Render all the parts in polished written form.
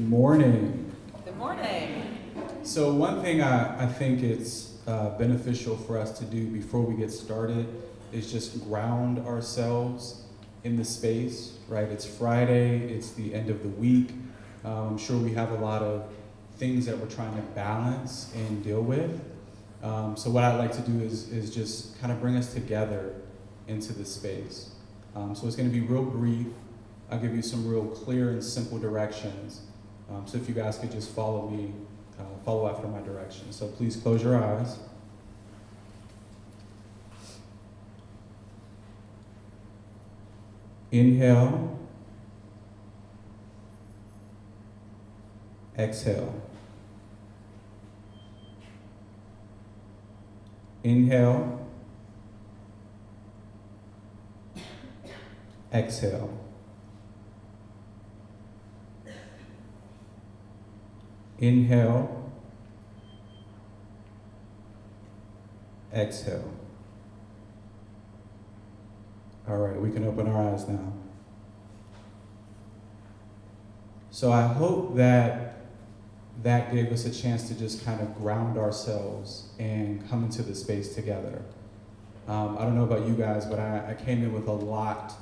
morning. Good morning. So one thing I think it's beneficial for us to do before we get started is just ground ourselves in the space, right? It's Friday, it's the end of the week. I'm sure we have a lot of things that we're trying to balance and deal with. So what I'd like to do is just kind of bring us together into the space. So it's going to be real brief. I'll give you some real clear and simple directions. So if you guys could just follow me, follow after my directions. So please close your eyes. Inhale. Exhale. Inhale. Exhale. Inhale. Exhale. All right, we can open our eyes now. So I hope that gave us a chance to just kind of ground ourselves and come into the space together. I don't know about you guys, but I came in with a lot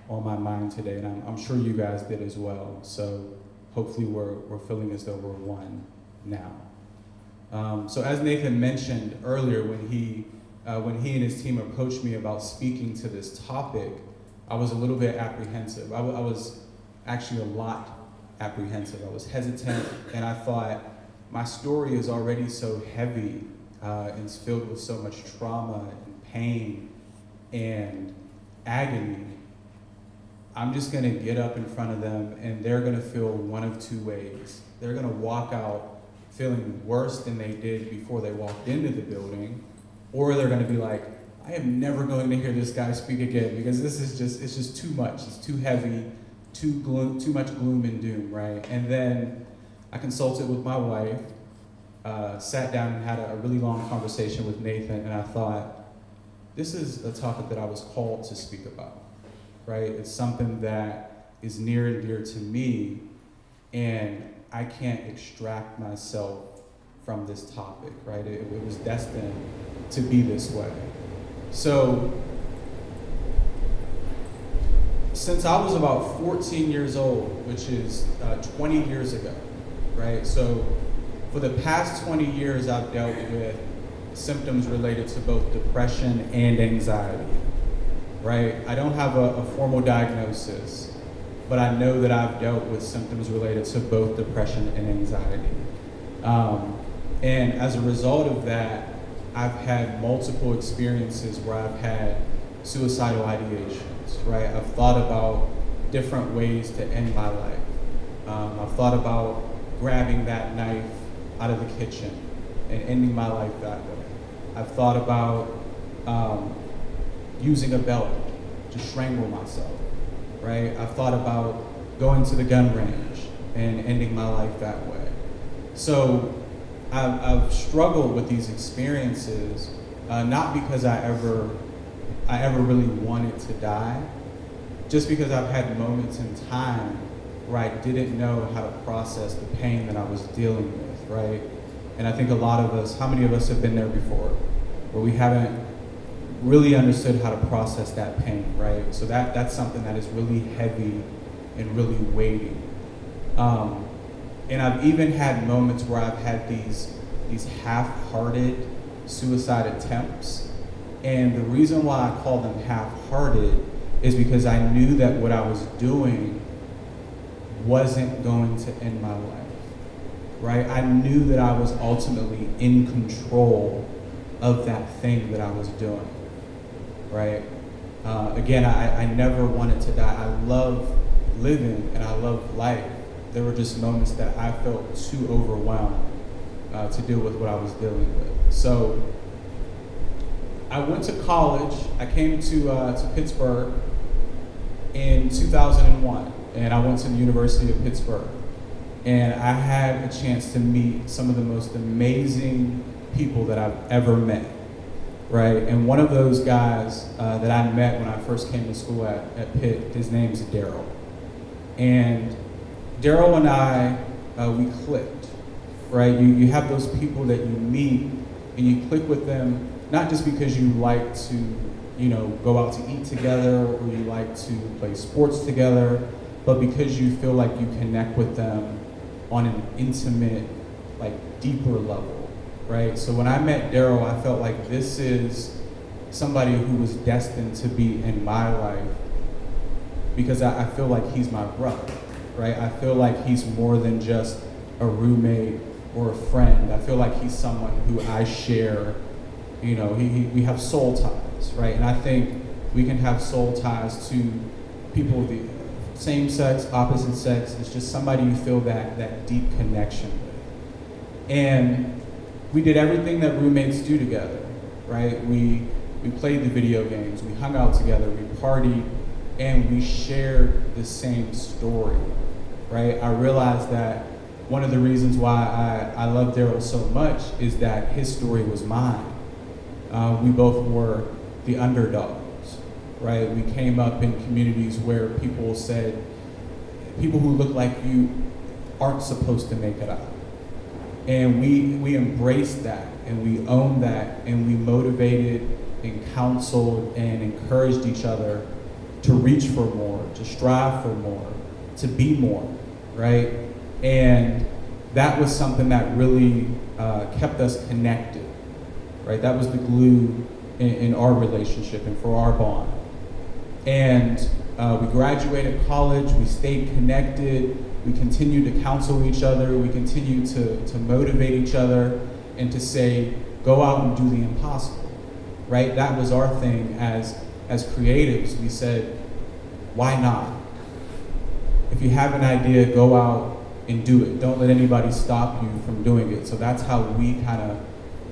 on my mind today, and I'm sure you guys did as well. So hopefully we're feeling as though we're one now. So as Nathan mentioned earlier, when he and his team approached me about speaking to this topic, I was a little bit apprehensive. I was actually a lot apprehensive. I was hesitant, and I thought, my story is already so heavy and it's filled with so much trauma and pain and agony. I'm just gonna get up in front of them and they're gonna feel one of two ways. They're gonna walk out feeling worse than they did before they walked into the building, or they're gonna be like, I am never going to hear this guy speak again because it's just too much. It's too heavy, too much gloom and doom, right? And then I consulted with my wife, sat down and had a really long conversation with Nathan, and I thought, this is a topic that I was called to speak about, right? It's something that is near and dear to me, and I can't extract myself from this topic, right? It was destined to be this way. So, since I was about 14 years old, which is 20 years ago, right? So, for the past 20 years, I've dealt with symptoms related to both depression and anxiety, right? I don't have a formal diagnosis, but I know that I've dealt with symptoms related to both depression and anxiety. And as a result of that, I've had multiple experiences where I've had suicidal ideations, right? I've thought about different ways to end my life. I've thought about grabbing that knife out of the kitchen and ending my life that way. I've thought about using a belt to strangle myself, right? I've thought about going to the gun range and ending my life that way. So I've struggled with these experiences, not because I ever really wanted to die, just because I've had moments in time where I didn't know how to process the pain that I was dealing with, right? And I think a lot of us, how many of us have been there before, where we haven't really understood how to process that pain, right? So that's something that is really heavy and really weighty. And I've even had moments where I've had these half-hearted suicide attempts. And the reason why I call them half-hearted is because I knew that what I was doing wasn't going to end my life, right? I knew that I was ultimately in control of that thing that I was doing, right? Again, I never wanted to die. I love living and I love life. There were just moments that I felt too overwhelmed to deal with what I was dealing with. So I went to college. I came to Pittsburgh in 2001, and I went to the University of Pittsburgh. And I had a chance to meet some of the most amazing people that I've ever met, right? And one of those guys that I met when I first came to school at Pitt, his name's Daryl. And Daryl and I, we clicked, right? You have those people that you meet and you click with them, not just because you like to, go out to eat together or you like to play sports together, but because you feel like you connect with them on an intimate, like deeper level, right? So when I met Daryl, I felt like this is somebody who was destined to be in my life because I feel like he's my brother, right? I feel like he's more than just a roommate or a friend. I feel like he's someone who I share, we have soul ties, right? And I think we can have soul ties to people of the same sex, opposite sex. It's just somebody you feel that deep connection with. And we did everything that roommates do together, right? We played the video games, we hung out together, we partied, and we shared the same story, right? I realized that one of the reasons why I love Daryl so much is that his story was mine. We both were the underdogs, right? We came up in communities where people said, people who look like you aren't supposed to make it out. And we embraced that, and we owned that, and we motivated and counseled and encouraged each other to reach for more, to strive for more, to be more, right? And that was something that really kept us connected, right? That was the glue in our relationship and for our bond. And we graduated college, we stayed connected, we continued to counsel each other, we continued to motivate each other and to say, go out and do the impossible, right? That was our thing as creatives. We said, why not? If you have an idea, go out and do it. Don't let anybody stop you from doing it. So that's how we kind of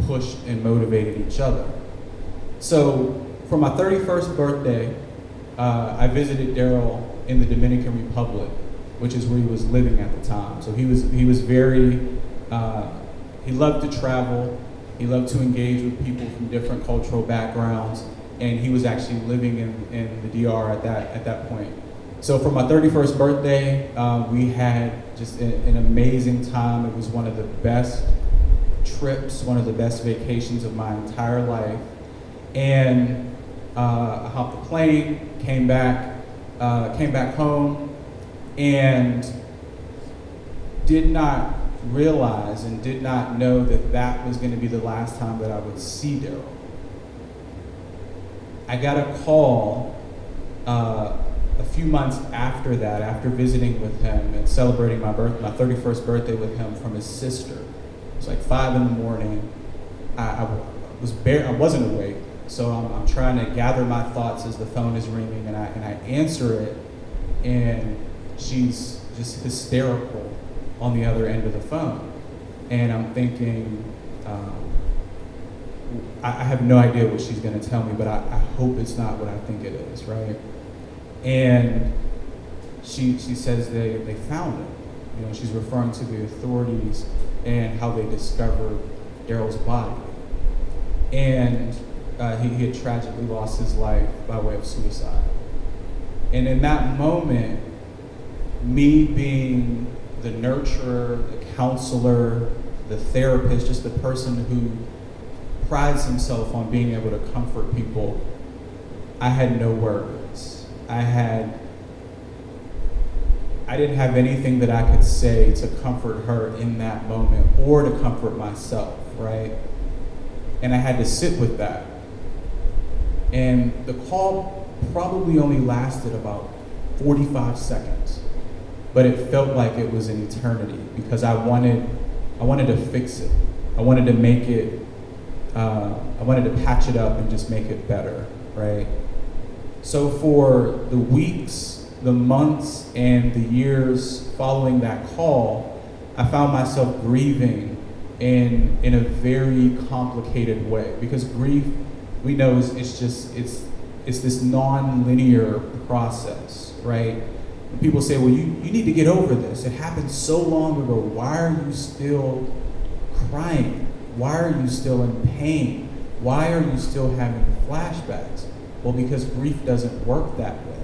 pushed and motivated each other. So for my 31st birthday, I visited Daryl in the Dominican Republic, which is where he was living at the time. So he was very, he loved to travel, he loved to engage with people from different cultural backgrounds, and he was actually living in the DR at that point. So for my 31st birthday, we had just an amazing time. It was one of the best trips, one of the best vacations of my entire life. And I hopped the plane, came back home, and did not realize and did not know that was going to be the last time that I would see Daryl. I got a call a few months after that, after visiting with him and celebrating my 31st birthday with him, from his sister. It was like 5 a.m. I wasn't awake, so I'm trying to gather my thoughts as the phone is ringing, and I answer it, and she's just hysterical on the other end of the phone. And I'm thinking, I have no idea what she's going to tell me, but I hope it's not what I think it is, right? And she says they found him. She's referring to the authorities and how they discovered Daryl's body. And he had tragically lost his life by way of suicide. And in that moment, me being the nurturer, the counselor, the therapist, just the person who prides himself on being able to comfort people, I had no words. I didn't have anything that I could say to comfort her in that moment or to comfort myself, right? And I had to sit with that. And the call probably only lasted about 45 seconds, but it felt like it was an eternity because I wanted to fix it. I wanted to make it, I wanted to patch it up and just make it better, right? So for the weeks, the months, and the years following that call, I found myself grieving in a very complicated way, because grief, we know, it's this non-linear process, right? And people say, well, you need to get over this. It happened so long ago. Why are you still crying? Why are you still in pain? Why are you still having flashbacks? Well, because grief doesn't work that way,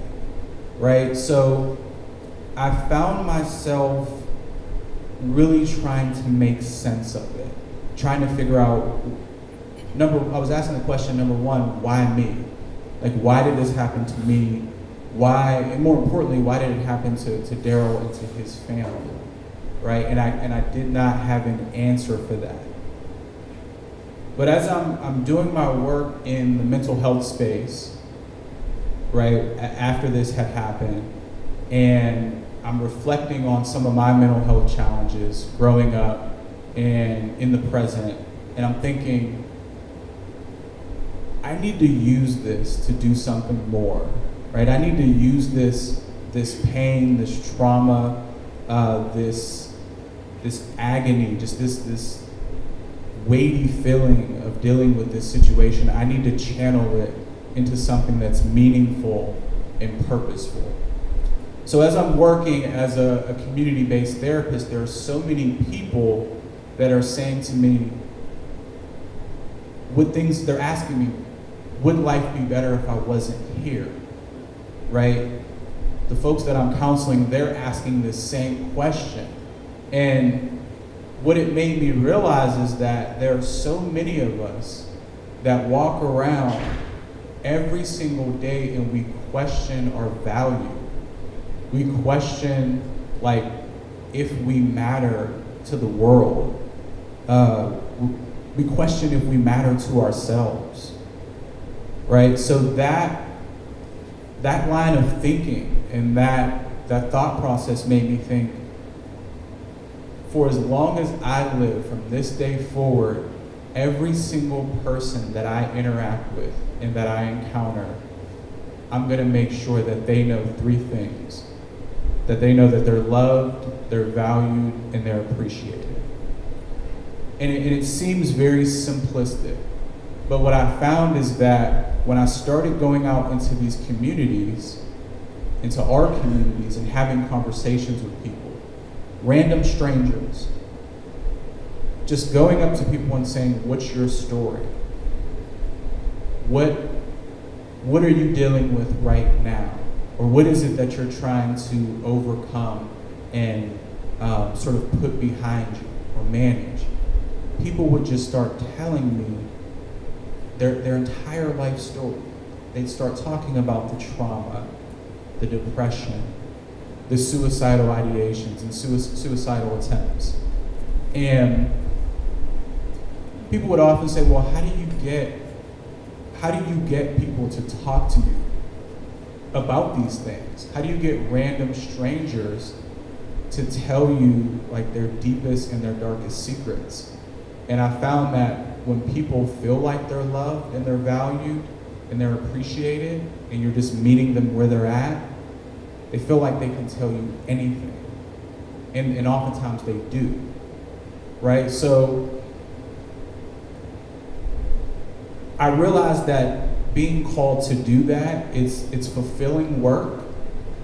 right? So I found myself really trying to make sense of it, trying to figure out, I was asking the question, number one, why me? Like, why did this happen to me? Why, and more importantly, why did it happen to Daryl and to his family, right? And I did not have an answer for that. But as I'm doing my work in the mental health space, right, after this had happened, and I'm reflecting on some of my mental health challenges growing up and in the present, and I'm thinking, I need to use this to do something more, right? I need to use this pain, this trauma, this agony, just this weighty feeling of dealing with this situation. I need to channel it into something that's meaningful and purposeful. So as I'm working as a community-based therapist, there are so many people that are saying to me, they're asking me, would life be better if I wasn't here, right? The folks that I'm counseling, they're asking this same question. And what it made me realize is that there are so many of us that walk around every single day and we question our value. We question, like, if we matter to the world. We question if we matter to ourselves, right? So that line of thinking and that thought process made me think, for as long as I live from this day forward, every single person that I interact with and that I encounter, I'm gonna make sure that they know three things. That they know that they're loved, they're valued, and they're appreciated. And it seems very simplistic, but what I found is that when I started going out into these communities, into our communities, and having conversations with people, random strangers, just going up to people and saying, what's your story? What are you dealing with right now? Or what is it that you're trying to overcome and sort of put behind you or manage? People would just start telling me their entire life story. They'd start talking about the trauma, the depression, the suicidal ideations and suicidal attempts. And people would often say, well, how do you get people to talk to you about these things? How do you get random strangers to tell you, like, their deepest and their darkest secrets? And I found that when people feel like they're loved and they're valued and they're appreciated, and you're just meeting them where they're at, they feel like they can tell you anything. And oftentimes they do, right? So I realized that being called to do that, it's fulfilling work,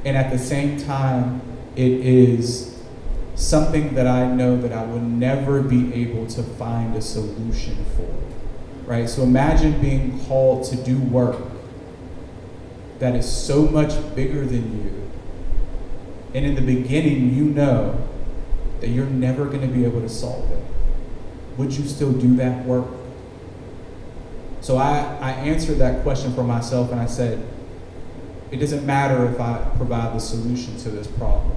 and at the same time, it is something that I know that I will never be able to find a solution for, right? So imagine being called to do work that is so much bigger than you, and in the beginning, you know that you're never going to be able to solve it. Would you still do that work? So I answered that question for myself, and I said, it doesn't matter if I provide the solution to this problem.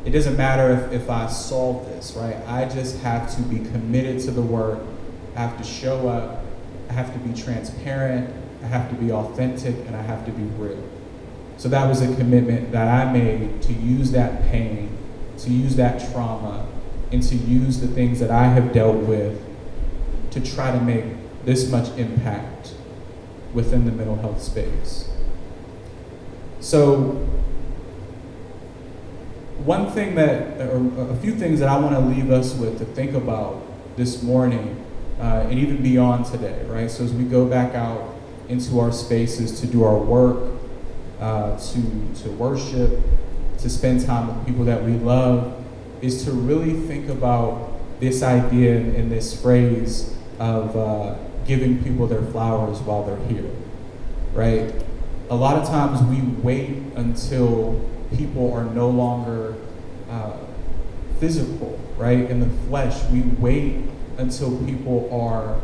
It doesn't matter if I solve this, right? I just have to be committed to the work. I have to show up. I have to be transparent. I have to be authentic, and I have to be real. So that was a commitment that I made to use that pain, to use that trauma, and to use the things that I have dealt with to try to make this much impact within the mental health space. So a few things that I want to leave us with to think about this morning, and even beyond today, right? So as we go back out into our spaces to do our work, to worship, to spend time with people that we love, is to really think about this idea and this phrase of giving people their flowers while they're here, right? A lot of times we wait until people are no longer physical, right? In the flesh, we wait until people are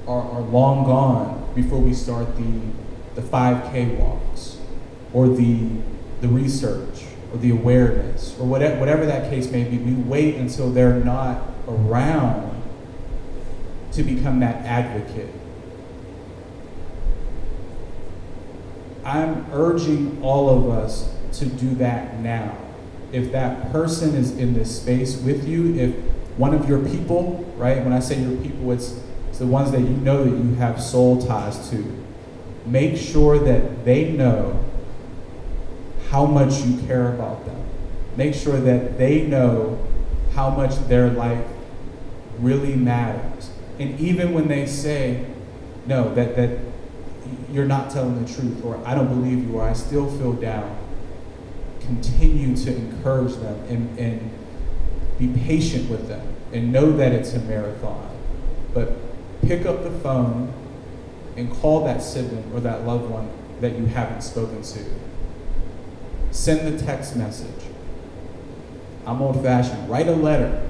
long gone before we start the 5K walks, or the research, or the awareness, or whatever that case may be. We wait until they're not around to become that advocate. I'm urging all of us to do that now. If that person is in this space with you, if one of your people, right? When I say your people, it's the ones that you know that you have soul ties to. Make sure that they know how much you care about them. Make sure that they know how much their life really matters. And even when they say, no, that you're not telling the truth, or I don't believe you, or I still feel down, continue to encourage them and be patient with them, and know that it's a marathon. But pick up the phone and call that sibling or that loved one that you haven't spoken to. Send the text message. I'm old-fashioned. Write a letter,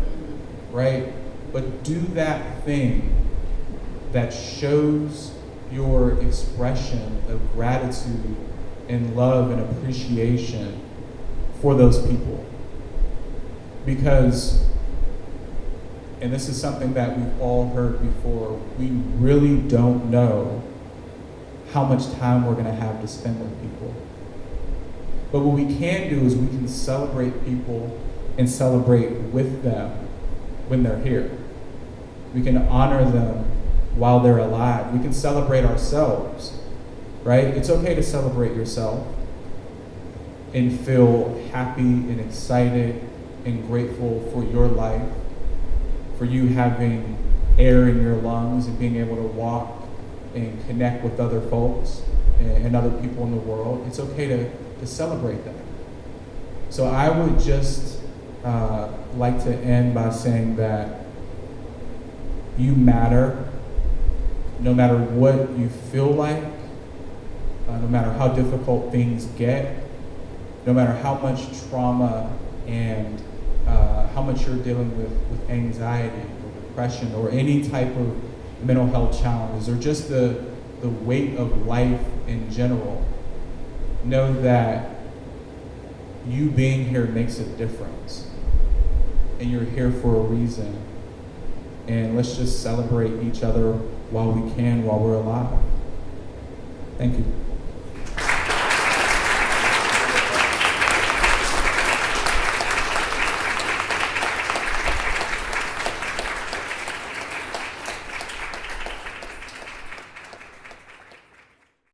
right? But do that thing that shows your expression of gratitude and love and appreciation for those people. Because, and this is something that we've all heard before, we really don't know how much time we're going to have to spend with people. But what we can do is we can celebrate people and celebrate with them when they're here. We can honor them while they're alive. We can celebrate ourselves, right? It's okay to celebrate yourself and feel happy and excited and grateful for your life, for you having air in your lungs and being able to walk and connect with other folks and other people in the world. It's okay to celebrate that. So I would just like to end by saying that you matter, no matter what you feel like, no matter how difficult things get, no matter how much trauma and how much you're dealing with anxiety or depression or any type of mental health challenges, or just the weight of life in general. Know that you being here makes a difference, and you're here for a reason. And let's just celebrate each other while we can, while we're alive. Thank you.